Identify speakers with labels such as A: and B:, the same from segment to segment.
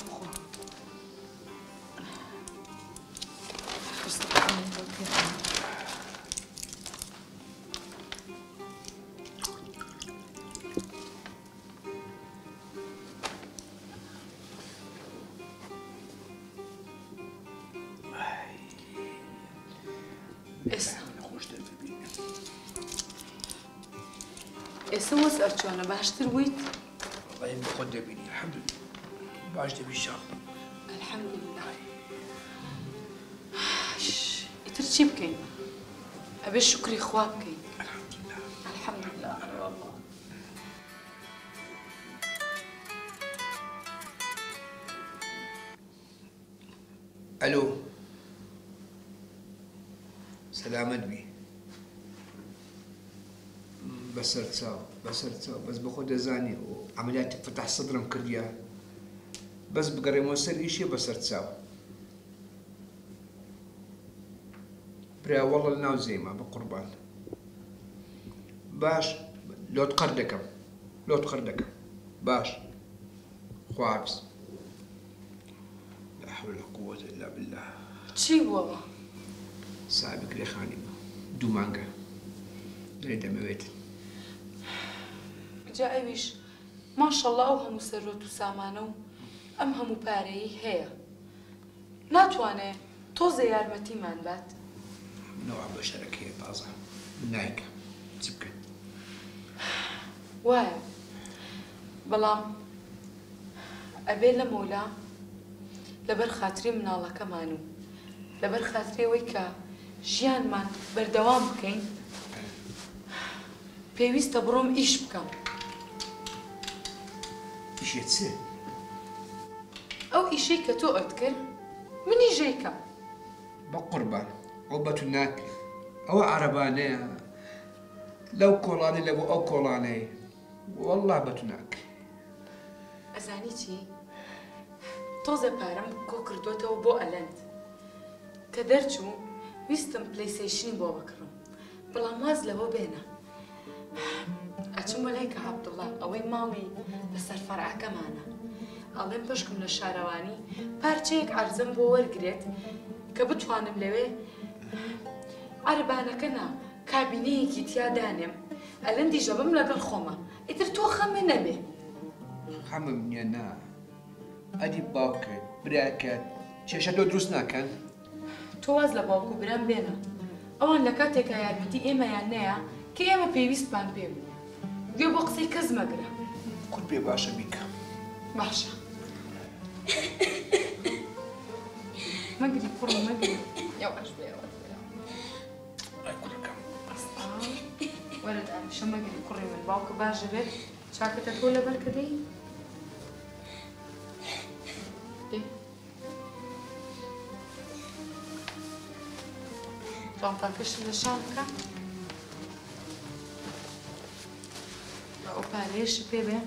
A: بخۆ. ئێستا وەزعت چۆنە؟ باشتر بوویت؟
B: وەڵی بخۆت دەبینی الحەمدولillah باش دەبی شاڵ.
A: الحەمدولillah. ئیتر چی بکەین؟ ئەبێ شکری خوا بکەین.
B: الحەمدولillah.
A: الحەمدولillah والله.
B: ئەلۆ سەلامەت بی. بەسەر چاو بەس بەخۆ دەزانی و عملیاتی فتح سەدرم کردیە بەس بگەڕێمەوە سەر ئیشێ بەسەر چاو. برا وەڵە ناو زەیما بە قوربان. باش لۆت قەر دەکەم باش خوابس. لا حول ولا قوة إلا بالله.
A: چی بووە؟
B: سابق لێخانی بوو 2 مانگە لێ دەمەوێت.
A: جا ئەویش ماشەڵڵا ئەو هەموو سەرۆت و سامانە و ئەم هەموو پارەیی هەیە. ناتوانێ تۆزە یارمەتیمان بات.
B: نەوە بە شەرەک هەیە تازە نایکە چی بکەین؟
A: وایە بەڵام ئەبێ لە مۆلا لەبەر خاتری مناڵەکەمان و لەبەر خاترێەوەی کە ژیانمان بەردەوام بکەین پێویستە بڕۆم ئیش بکەم.
B: ئیشێ چێ؟
A: ئەو ئیشەی کە تۆ ئەت کرد منی ژێیکە.
B: بە قوربان ئەو بەتو ناکرێ. ئەوە عەرەبانەیە لەو کۆڵانەی لە بۆ ئەو کۆڵانەی وەڵڵا بەتو ناکرێ.
A: ئەزانی چی؟ تۆزە پارەم کۆ کردوێتەوە بۆ ئەلەند کە دەرچوو ویستم پلەیستەیشنی بۆ بکڕم بەڵام واز لەوە بێنە. ئەچم بە لای کە عەبدوڵڵا ئەوەی ماڵی لەسەر فەرعەکەمانە ئەڵێم پشکم لە شارەوانی پارچەیەک عەرزەم بۆ وەرگرێت کە بتوانم لەوێ عەربانەکە نا کابینەیەکی تیا دانێم ئەلەندی ژەبم لەگەڵ خۆمە ئیتر تۆ خەمە نەبێ.
B: خەمم نییە نا ئەدی باوکت براکەت کێشە تۆ دروست ناکەن.
A: تۆ واز لە باوک و برام بێنە ئەوان لە کاتێکە یارمەتی ئێمەیان نەیە کە ئێمە پێویستمان پێ بوو. گوێ بۆ قسەی کەس مەگرە.
B: قورت پێ باشە بیکە.
A: باشە. مەگری کوڕم مەگری. یاواش بێەوە.
B: ئای کوڕەکەم.
A: وەرە دانیشە مەگری کوڕی من باوکە باشە بێت چاکەتە تۆ لەبەر کە دەی؟ جانتاکەشت لە شان بکە. ئەو پارەیەش پێ بێ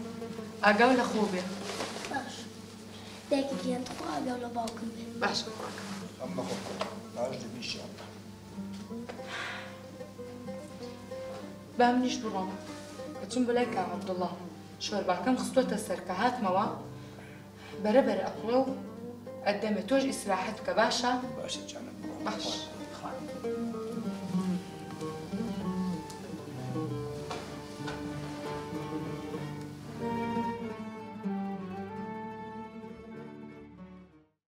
A: ئاگاو لە خۆ بێ.
C: باش دایکێکیان خۆ ئاگاو لە باوکم بێ.
A: باشە کوڕەکەم.
B: ئەمە خۆ باش دەبی شاڵ.
A: با منیش بڕۆم بچم بەلای کاک عەبدوڵڵا شۆرباکەم خستۆتە سەر کە هاتمەوە بەرەبەر ئەقڵە و ئەدەمێ تۆش ئیسراحەت بکە باشە؟
B: باشە جانم.
A: باش.